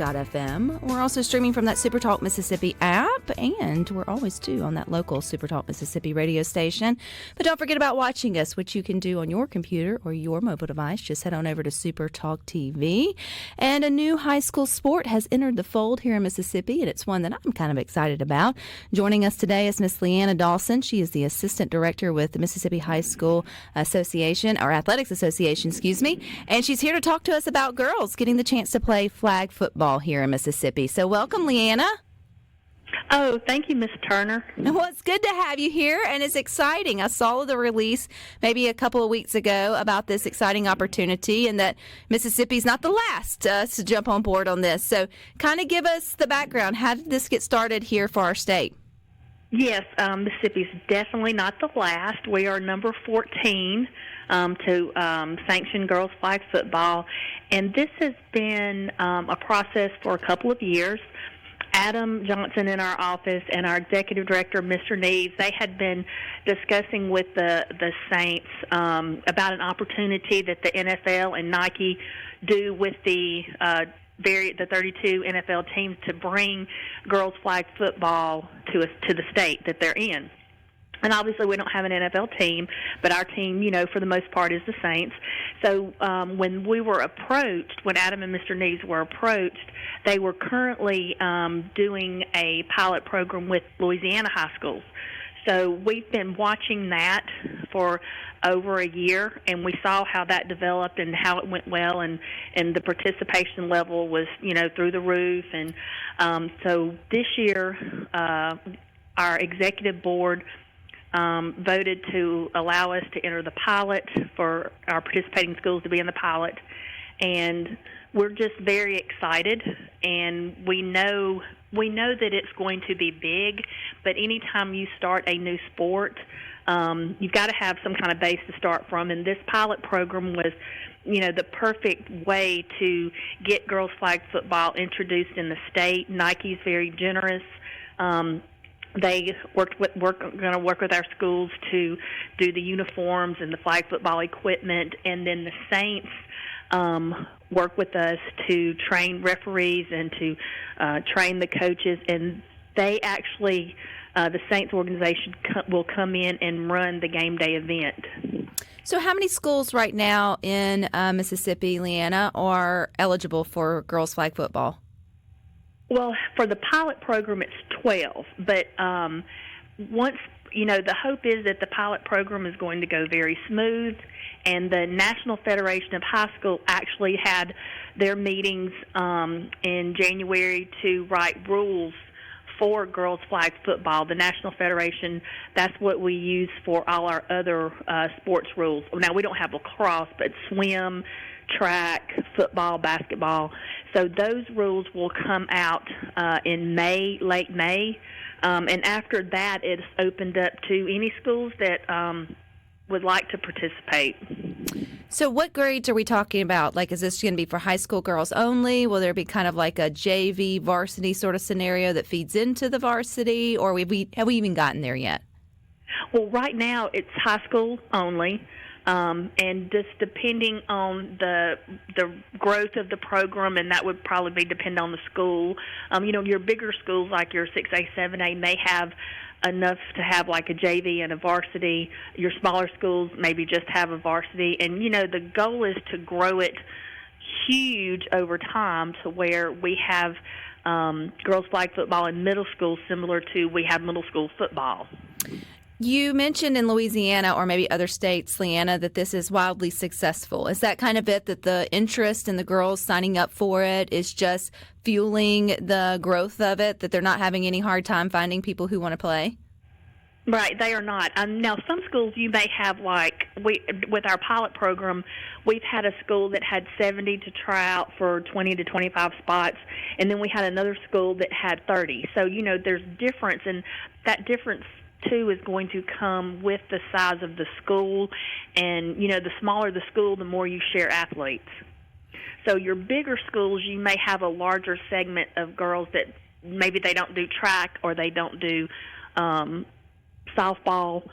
SuperTalk.fm. We're also streaming from that SuperTalk Mississippi app, and we're always, too, on that local SuperTalk Mississippi radio station. But don't forget about watching us, which you can do on your computer or your mobile device. Just head on over to SuperTalk TV. And a new high school sport has entered the fold here in Mississippi, and it's one that I'm kind of excited about. Joining us today is Miss LeAnna Dawson. She is the Assistant Director with the Mississippi High School Association, or Athletics Association, excuse me. And she's here to talk to us about girls getting the chance to play flag football here in Mississippi. So welcome, LeAnna. Oh, thank you, Miss Turner. Well, it's good to have you here, and it's exciting. I saw the release maybe a couple of weeks ago about this exciting opportunity and that Mississippi's not the last to jump on board on this. So kind of give us the background. How did this get started here for our state? Yes, Mississippi's definitely not the last. We are number 14 to sanction girls flag football, and this has been a process for a couple of years. Adam Johnson in our office and our executive director, Mr. Neves, they had been discussing with the Saints about an opportunity that the NFL and Nike do with the 32 NFL teams to bring girls flag football to the state that they're in. And obviously we don't have an NFL team, but our team, for the most part is the Saints. So when we were approached, when Adam and Mr. Neves were approached, they were currently doing a pilot program with Louisiana high schools. So we've been watching that for over a year, and we saw how that developed and how it went well, and the participation level was, through the roof. And so this year, our executive board voted to allow us to enter the pilot for our participating schools to be in the pilot, and we're just very excited, and we know that it's going to be big, but anytime you start a new sport, you've got to have some kind of base to start from, and this pilot program was the perfect way to get girls flag football introduced in the state. Nike's very generous. They going to work with our schools to do the uniforms and the flag football equipment, and then the Saints work with us to train referees and to train the coaches. And they actually, the Saints organization will come in and run the game day event. So how many schools right now in Mississippi, LeAnna, are eligible for girls flag football? Well, for the pilot program, it's 12. But once, the hope is that the pilot program is going to go very smooth. And the National Federation of High School actually had their meetings in January to write rules for girls flag football. The National Federation, that's what we use for all our other sports rules. Now, we don't have lacrosse, but swim, track, football, basketball. So those rules will come out in May, late May. And after that, it's opened up to any schools that would like to participate. So what grades are we talking about? Like, is this going to be for high school girls only? Will there be kind of like a JV varsity sort of scenario that feeds into the varsity, or have we even gotten there yet? Well, right now it's high school only. And just depending on the growth of the program, and that would probably depend on the school. Your bigger schools like your 6A, 7A may have enough to have like a JV and a varsity. Your smaller schools maybe just have a varsity. And, the goal is to grow it huge over time to where we have girls flag football in middle school similar to we have middle school football. You mentioned in Louisiana or maybe other states, LeAnna, that this is wildly successful. Is that kind of it, that the interest in the girls signing up for it is just fueling the growth of it, that they're not having any hard time finding people who want to play? Right, they are not. Now, some schools you may have, with our pilot program, we've had a school that had 70 to try out for 20 to 25 spots, and then we had another school that had 30. So, there's difference, and that difference too is going to come with the size of the school, and the smaller the school, the more you share athletes. So your bigger schools, you may have a larger segment of girls that maybe they don't do track or they don't do softball,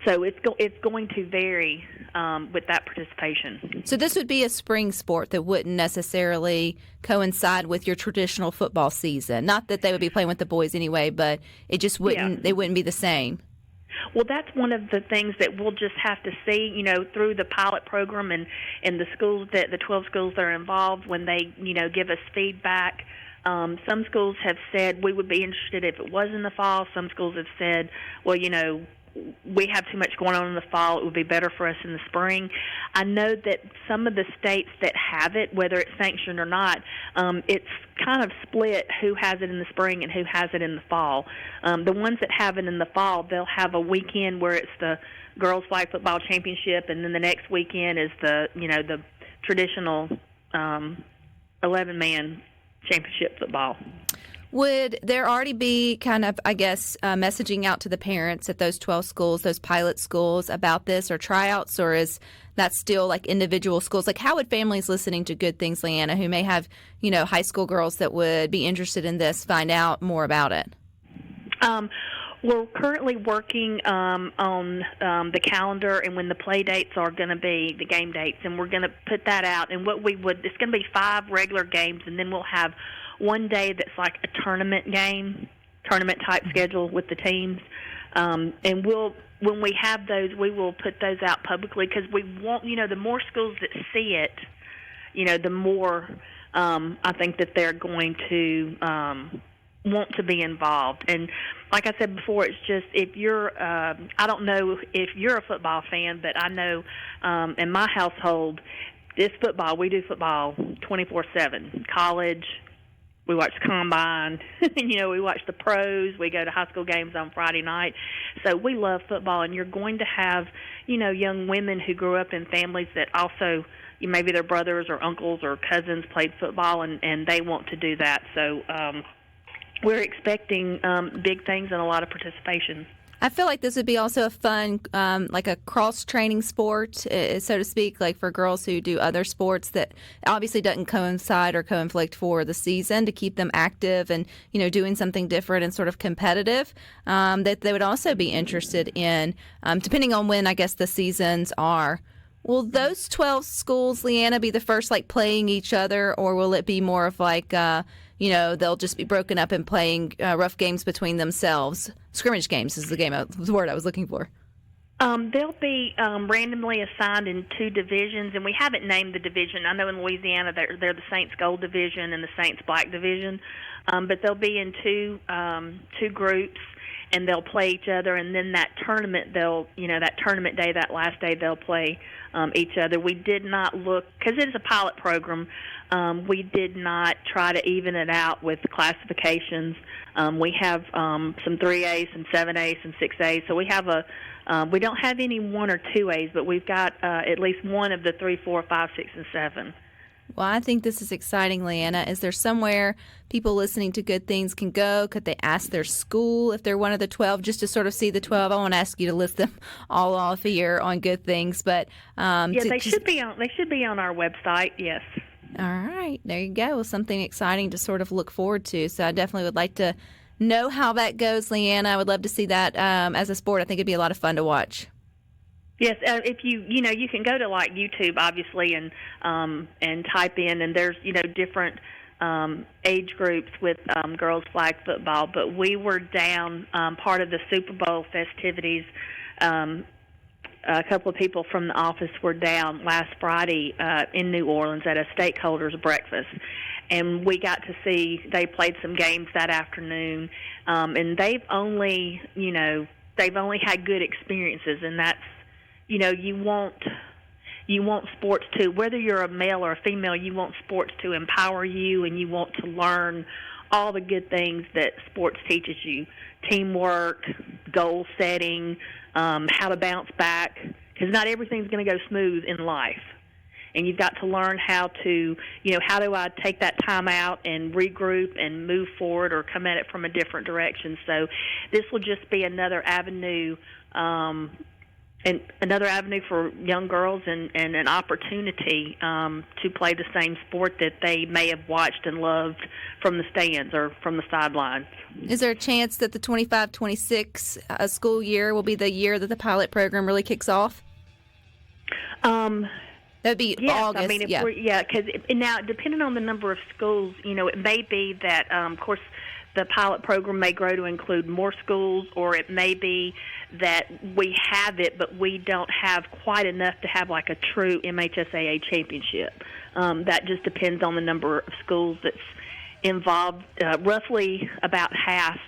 So it's going to vary with that participation. So this would be a spring sport that wouldn't necessarily coincide with your traditional football season. Not that they would be playing with the boys anyway, but it just wouldn't. Yeah. They wouldn't be the same. Well, that's one of the things that we'll just have to see, through the pilot program and the schools the 12 schools that are involved when they, give us feedback. Some schools have said we would be interested if it was in the fall. Some schools have said, well, we have too much going on in the fall. It would be better for us in the spring. I know that some of the states that have it, whether it's sanctioned or not, it's kind of split who has it in the spring and who has it in the fall. The ones that have it in the fall, they'll have a weekend where it's the girls flag football championship, and then the next weekend is the traditional 11-man championship football. Would there already be kind of, messaging out to the parents at those 12 schools, those pilot schools about this, or tryouts, or is that still like individual schools? Like, how would families listening to Good Things, LeAnna, who may have, high school girls that would be interested in this, find out more about it? We're currently working on the calendar and when the play dates are going to be, the game dates, and we're going to put that out. And it's going to be 5 regular games, and then we'll have one day that's like a tournament type schedule with the teams. And when we have those, we will put those out publicly because we want, the more schools that see it, the more I think that they're going to want to be involved. And like I said before, it's just if you're, I don't know if you're a football fan, but I know in my household, we do football 24/7. College, we watch Combine, we watch the pros, we go to high school games on Friday night. So we love football, and you're going to have, young women who grew up in families that also, maybe their brothers or uncles or cousins played football, and they want to do that. So we're expecting big things and a lot of participation. I feel like this would be also a fun, like a cross-training sport, so to speak, like for girls who do other sports that obviously doesn't coincide or conflict for the season, to keep them active and, doing something different and sort of competitive, that they would also be interested in, depending on when, I guess, the seasons are. Will those 12 schools, LeAnna, be the first, like, playing each other, or will it be more of like, they'll just be broken up and playing rough games between themselves? Scrimmage games is the word I was looking for. They'll be randomly assigned in 2 divisions, and we haven't named the division. I know in Louisiana they're the Saints Gold Division and the Saints Black Division, but they'll be in two groups, and they'll play each other. And then that tournament, that tournament day, that last day, they'll play each other. We did not look, because it is a pilot program, we did not try to even it out with classifications. We have some 3As, some 7As, some 6As. So we have we don't have any 1 or 2As, but we've got at least one of the 3, 4, 5, 6, and 7. Well, I think this is exciting, LeAnna. Is there somewhere people listening to Good Things can go? Could they ask their school if they're one of the 12, just to sort of see the 12? I won't ask you to list them all off here on Good Things, but they should be on our website. Yes. All right, there you go. Well, something exciting to sort of look forward to. So I definitely would like to know how that goes, LeAnna. I would love to see that as a sport. I think it'd be a lot of fun to watch. Yes, if you can go to like YouTube, obviously, and type in, and there's different age groups with girls flag football. But we were down part of the Super Bowl festivities. A couple of people from the office were down last Friday in New Orleans at a stakeholders breakfast, and we got to see. They played some games that afternoon, and they've only had good experiences, and that's. You want sports to, whether you're a male or a female, you want sports to empower you, and you want to learn all the good things that sports teaches you: teamwork, goal setting, how to bounce back, because not everything's going to go smooth in life. And you've got to learn how to, how do I take that time out and regroup and move forward or come at it from a different direction. So this will just be another avenue and another avenue for young girls and an opportunity to play the same sport that they may have watched and loved from the stands or from the sidelines. Is there a chance that the 25-26 school year will be the year that the pilot program really kicks off? That'd be August. I mean, because now, depending on the number of schools, it may be that, of course, the pilot program may grow to include more schools, or it may be that we have it, but we don't have quite enough to have like a true MHSAA championship. That just depends on the number of schools that's involved. Roughly about half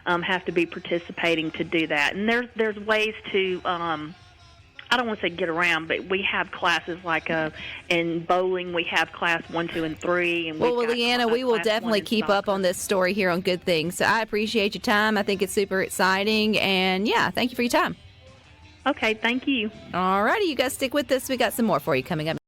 have to be participating to do that. And there's ways to, I don't want to say get around, but we have classes like in bowling, we have class 1, 2, and 3. And LeAnna, we will definitely keep up on this story here on Good Things. So I appreciate your time. I think it's super exciting. And, yeah, thank you for your time. Okay, thank you. All righty, you guys stick with us. We got some more for you coming up.